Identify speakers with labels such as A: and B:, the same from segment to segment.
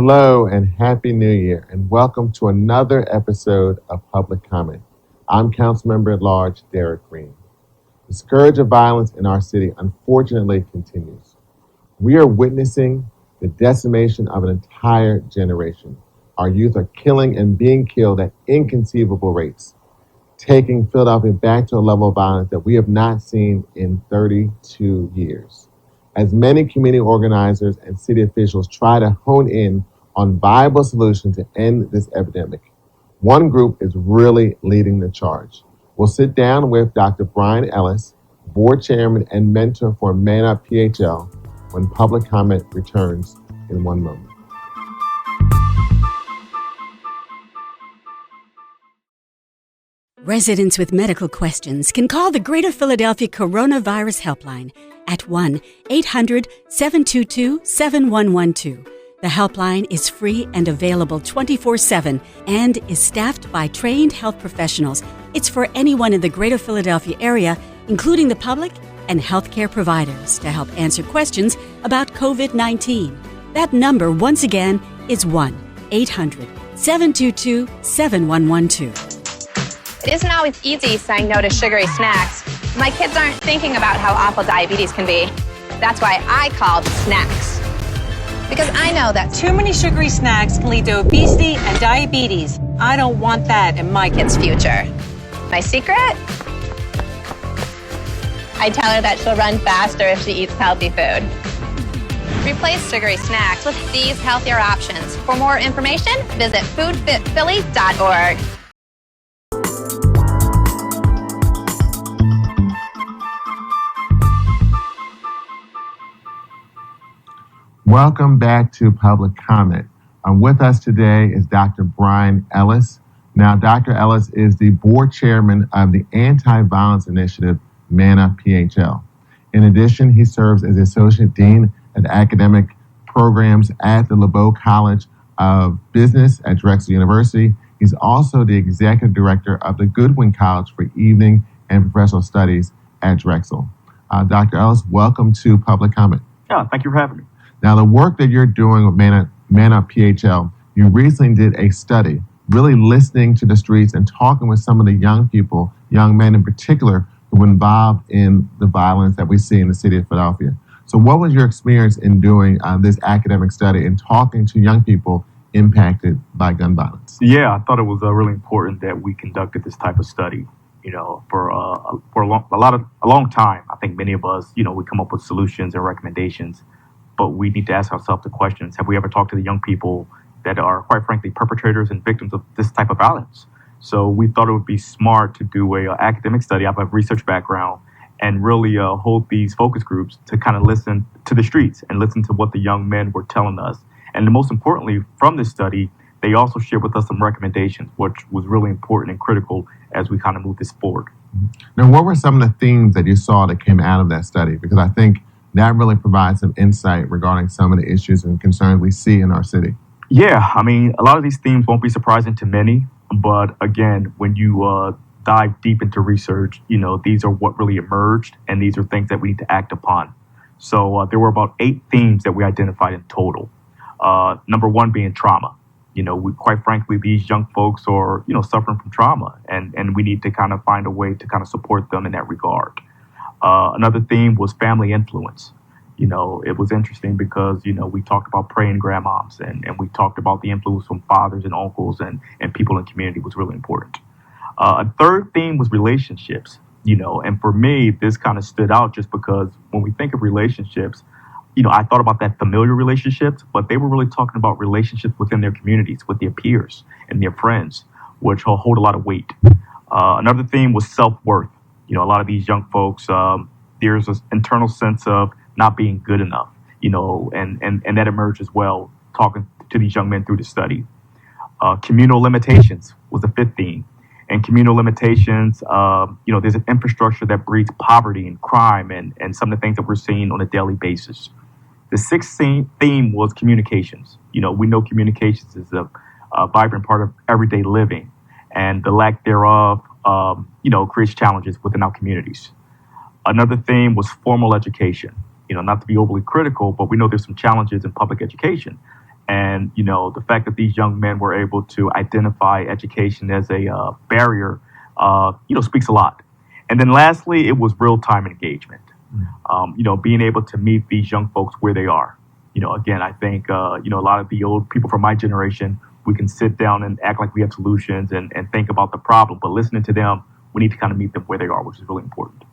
A: Hello and Happy New Year, and welcome to another episode of Public Comment. I'm Councilmember at Large Derek Green. The scourge of violence in our city unfortunately continues. We are witnessing the decimation of an entire generation. Our youth are killing and being killed at inconceivable rates, taking Philadelphia back to a level of violence that we have not seen in 32 years. As many community organizers and city officials try to hone in on viable solutions to end this epidemic, one group is really leading the charge. We'll sit down with Dr. Brian Ellis, board chairman and mentor for ManUpPHL, when Public Comment returns in one moment.
B: Residents with medical questions can call the Greater Philadelphia Coronavirus Helpline at 1-800-722-7112. The helpline is free and available 24/7 and is staffed by trained health professionals. It's for anyone in the Greater Philadelphia area, including the public and healthcare providers, to help answer questions about COVID-19. That number, once again, is 1-800-722-7112.
C: It isn't always easy saying no to sugary snacks. My kids aren't thinking about how awful diabetes can be. That's why I called Snacks. Because I know that
D: too many sugary snacks can lead to obesity and diabetes. I don't want that in my
C: kids' future. My secret? I tell her that she'll run faster if she eats healthy food. Replace sugary snacks with these healthier options. For more information, visit foodfitphilly.org.
A: Welcome back to Public Comment. With us today is Dr. Brian Ellis. Now, Dr. Ellis is the board chairman of the Anti-Violence Initiative, ManUpPHL. In addition, he serves as the associate dean of academic programs at the LeBeau College of Business at Drexel University. He's also the executive director of the Goodwin College for Evening and Professional Studies at Drexel. Dr. Ellis, welcome to Public Comment.
E: Yeah, thank you for having me.
A: Now, the work that you're doing with ManUpPHL, you recently did a study, really listening to the streets and talking with some of the young people, young men in particular, who were involved in the violence that we see in the city of Philadelphia. So what was your experience in doing this academic study and talking to young people impacted by gun violence?
E: Yeah, I thought it was really important that we conducted this type of study. You know, for a long time, I think many of us, we come up with solutions and recommendations. But we need to ask ourselves the questions. Have we ever talked to the young people that are, quite frankly, perpetrators and victims of this type of violence? So we thought it would be smart to do a academic study. I have a research background and really hold these focus groups to kind of listen to the streets and listen to what the young men were telling us. And most importantly, from this study, they also shared with us some recommendations, which was really important and critical as we kind of move this forward.
A: Now, what were some of the themes that you saw that came out of that study? Because I think that really provides some insight regarding some of the issues and concerns we see in our city.
E: Yeah, I mean, a lot of these themes won't be surprising to many, but again, when you dive deep into research, these are what really emerged, and these are things that we need to act upon. So there were about 8 themes that we identified in total. Number one being trauma. Quite frankly, these young folks are, suffering from trauma, and we need to kind of find a way to kind of support them in that regard. Another theme was family influence. It was interesting because, we talked about praying grandmoms and we talked about the influence from fathers and uncles and people in the community was really important. A third theme was relationships, and for me, this kind of stood out just because when we think of relationships, I thought about that familiar relationships, but they were really talking about relationships within their communities, with their peers and their friends, which hold a lot of weight. Another theme was self-worth. A lot of these young folks, there's this internal sense of not being good enough, and that emerged as well, talking to these young men through the study. Communal limitations was the 5th theme. And communal limitations, there's an infrastructure that breeds poverty and crime and some of the things that we're seeing on a daily basis. The 6th theme was communications. We know communications is a vibrant part of everyday living, and the lack thereof creates challenges within our communities. Another theme was formal education. Not to be overly critical, but we know there's some challenges in public education. And, the fact that these young men were able to identify education as a barrier, speaks a lot. And then lastly, it was real-time engagement. Being able to meet these young folks where they are. Again, I think, a lot of the old people from my generation, we can sit down and act like we have solutions and think about the problem, but listening to them, we need to kind of meet them where they are, which is really important.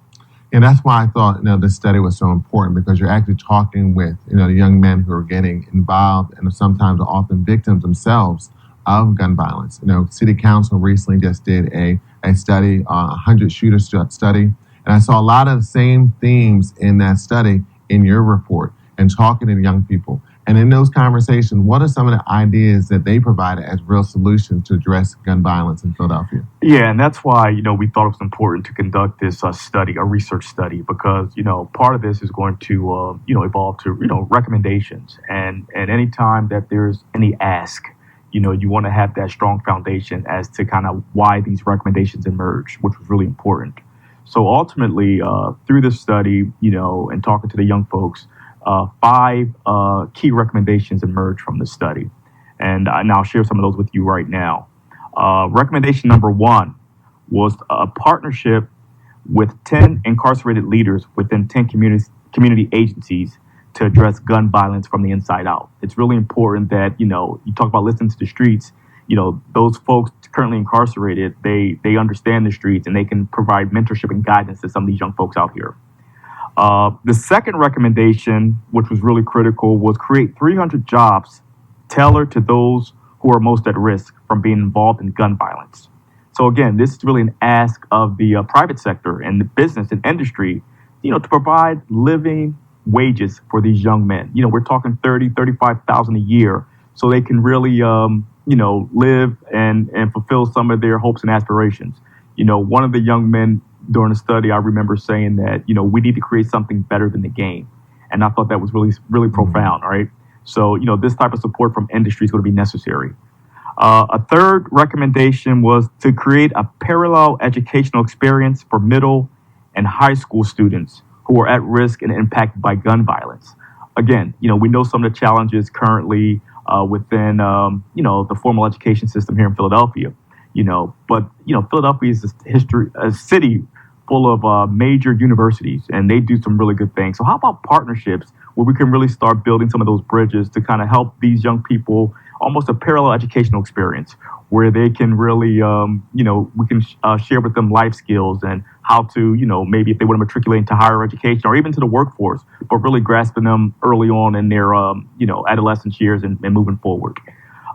A: And that's why I thought, this study was so important, because you're actually talking with, the young men who are getting involved and sometimes are often victims themselves of gun violence. City Council recently just did a study, 100 shooter study. And I saw a lot of the same themes in that study in your report and talking to young people. And in those conversations, what are some of the ideas that they provided as real solutions to address gun violence in Philadelphia?
E: Yeah, and that's why, we thought it was important to conduct this study, a research study, because, part of this is going to, evolve to, recommendations. And anytime that there's any ask, you want to have that strong foundation as to kind of why these recommendations emerged, which was really important. So ultimately, through this study, and talking to the young folks, 5 key recommendations emerged from the study. And I'll share some of those with you right now. Recommendation number 1 was a partnership with 10 incarcerated leaders within 10 community agencies to address gun violence from the inside out. It's really important that, you talk about listening to the streets, those folks currently incarcerated, they understand the streets and they can provide mentorship and guidance to some of these young folks out here. The second recommendation, which was really critical, was create 300 jobs tailored to those who are most at risk from being involved in gun violence. So again, this is really an ask of the private sector and the business and industry, to provide living wages for these young men. We're talking $35,000 a year, so they can really, live and fulfill some of their hopes and aspirations. One of the young men during the study, I remember saying that, we need to create something better than the game. And I thought that was really, really profound, right? So, this type of support from industry is going to be necessary. A third recommendation was to create a parallel educational experience for middle and high school students who are at risk and impacted by gun violence. Again, we know some of the challenges currently within, the formal education system here in Philadelphia. But Philadelphia is a city full of major universities, and they do some really good things. So how about partnerships where we can really start building some of those bridges to kind of help these young people, almost a parallel educational experience where they can really, we can share with them life skills and how to, maybe if they want to matriculate into higher education or even to the workforce, but really grasping them early on in their, adolescence years and moving forward.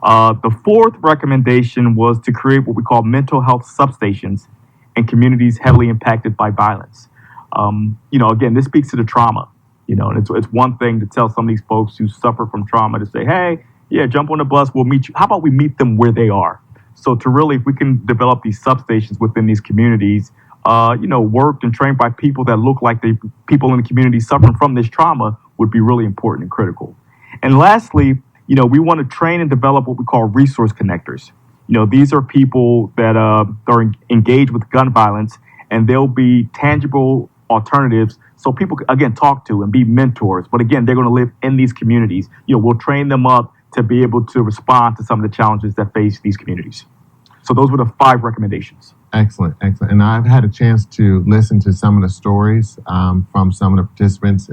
E: The fourth recommendation was to create what we call mental health substations in communities heavily impacted by violence. Again, this speaks to the trauma, and it's one thing to tell some of these folks who suffer from trauma to say, hey, yeah, jump on the bus, we'll meet you. How about we meet them where they are? So to really, if we can develop these substations within these communities, worked and trained by people that look like the people in the community suffering from this trauma would be really important and critical. And lastly, we want to train and develop what we call resource connectors. These are people that are engaged with gun violence, and they'll be tangible alternatives so people, again, talk to and be mentors. But again, they're going to live in these communities. We'll train them up to be able to respond to some of the challenges that face these communities. So those were the 5 recommendations.
A: Excellent. And I've had a chance to listen to some of the stories from some of the participants.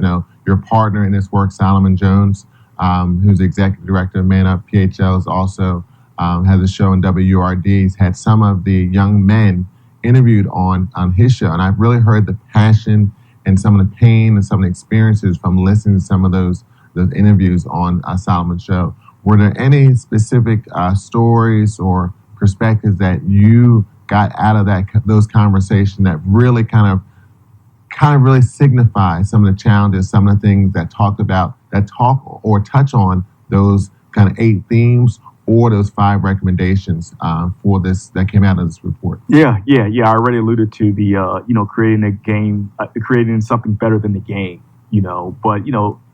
A: Your partner in this work, Solomon Jones, who's the executive director of ManUpPHL, is also has a show in WURD. He's had some of the young men interviewed on his show. And I've really heard the passion and some of the pain and some of the experiences from listening to some of those interviews on Solomon's show. Were there any specific stories or perspectives that you got out of those conversations that really kind of really signify some of the challenges, some of the things that talk or touch on those kind of 8 themes or those 5 recommendations for this that came out of this report?
E: Yeah. I already alluded to the creating a game, creating something better than the game. But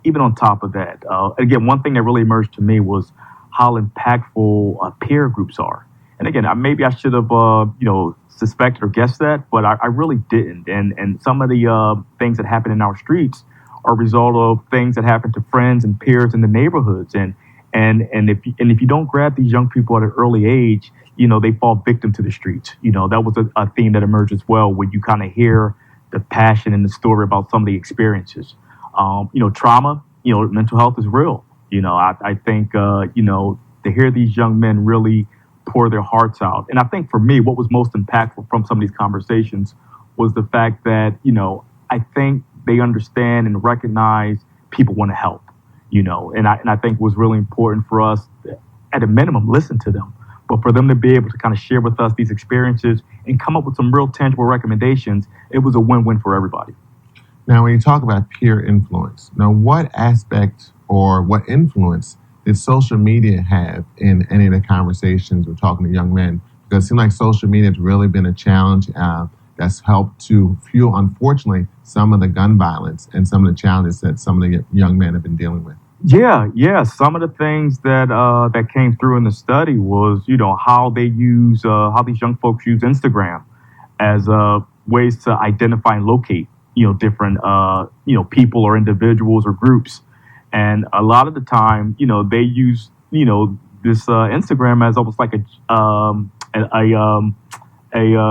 E: even on top of that, again, one thing that really emerged to me was how impactful peer groups are. And again, maybe I should have, suspected or guessed that, but I really didn't. And some of the things that happen in our streets are a result of things that happen to friends and peers in the neighborhoods. And And if you don't grab these young people at an early age, they fall victim to the streets. That was a theme that emerged as well, when you kind of hear the passion and the story about some of the experiences. Trauma, mental health is real. I think, to hear these young men really pour their hearts out. And I think for me, what was most impactful from some of these conversations was the fact that, I think they understand and recognize people want to help, and I think it was really important for us to, at a minimum, listen to them, but for them to be able to kind of share with us these experiences and come up with some real tangible recommendations, it was a win-win for everybody.
A: Now, when you talk about peer influence, now what aspect or what influence did social media have in any of the conversations we're talking to young men? Because it seems like social media has really been a challenge that's helped to fuel, unfortunately, some of the gun violence and some of the challenges that some of the young men have been dealing with.
E: Yeah. Some of the things that came through in the study was, how they use, how these young folks use Instagram as ways to identify and locate, different, people or individuals or groups. And a lot of the time, they use, this Instagram as almost like a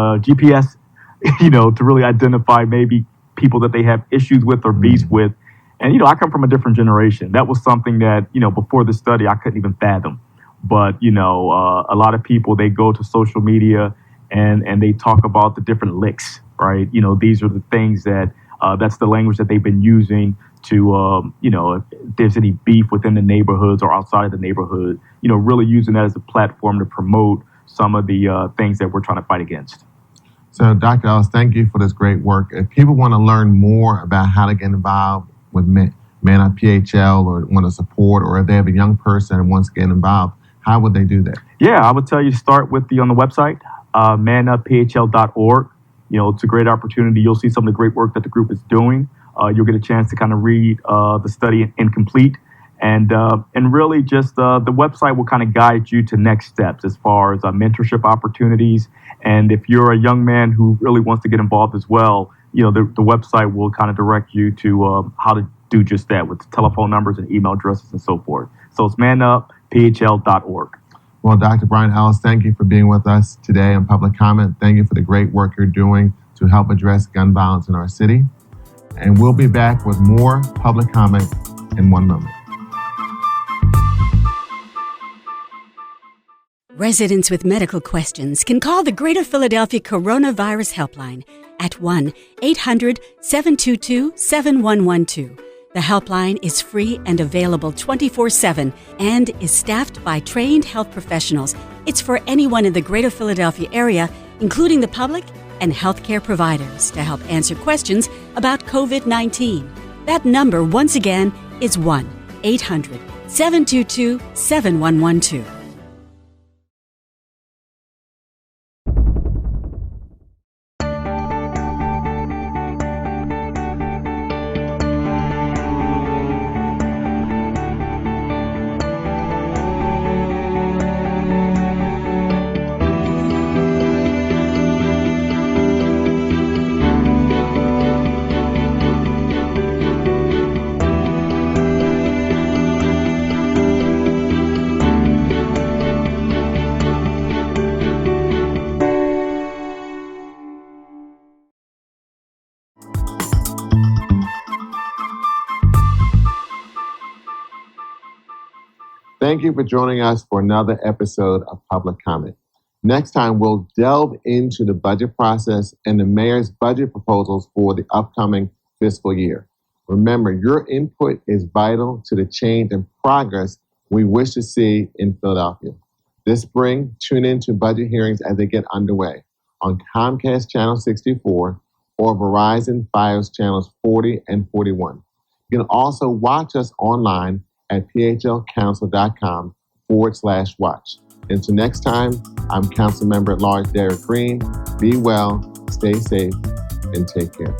E: GPS, to really identify maybe people that they have issues with or beefs with. And, I come from a different generation. That was something that, before the study, I couldn't even fathom. But, a lot of people, they go to social media and they talk about the different licks, right? These are the things that, that's the language that they've been using to, if there's any beef within the neighborhoods or outside of the neighborhood, really using that as a platform to promote some of the things that we're trying to fight against.
A: So, Dr. Ellis, thank you for this great work. If people want to learn more about how to get involved with ManUpPHL or want to support, or if they have a young person and wants to get involved, how would they do that?
E: Yeah, I would tell you to start with on the website, ManUpPHL.org. It's a great opportunity. You'll see some of the great work that the group is doing. You'll get a chance to kind of read the study incomplete. And really just the website will kind of guide you to next steps as far as mentorship opportunities. And if you're a young man who really wants to get involved as well, the website will kind of direct you to how to do just that with telephone numbers and email addresses and so forth. So it's ManUpPHL.org.
A: Well, Dr. Brian Ellis, thank you for being with us today on Public Comment. Thank you for the great work you're doing to help address gun violence in our city. And we'll be back with more Public Comment in one moment.
B: Residents with medical questions can call the Greater Philadelphia Coronavirus Helpline at 1-800-722-7112. The helpline is free and available 24/7 and is staffed by trained health professionals. It's for anyone in the Greater Philadelphia area, including the public and healthcare providers, to help answer questions about COVID-19. That number, once again, is 1-800-722-7112.
A: Thank you for joining us for another episode of Public Comment. Next time, we'll delve into the budget process and the mayor's budget proposals for the upcoming fiscal year. Remember, your input is vital to the change and progress we wish to see in Philadelphia. This spring, tune in to budget hearings as they get underway on Comcast Channel 64 or Verizon Fios Channels 40 and 41. You can also watch us online at phlcouncil.com/watch. Until next time, I'm Councilmember at Large Derek Green. Be well, stay safe, and take care.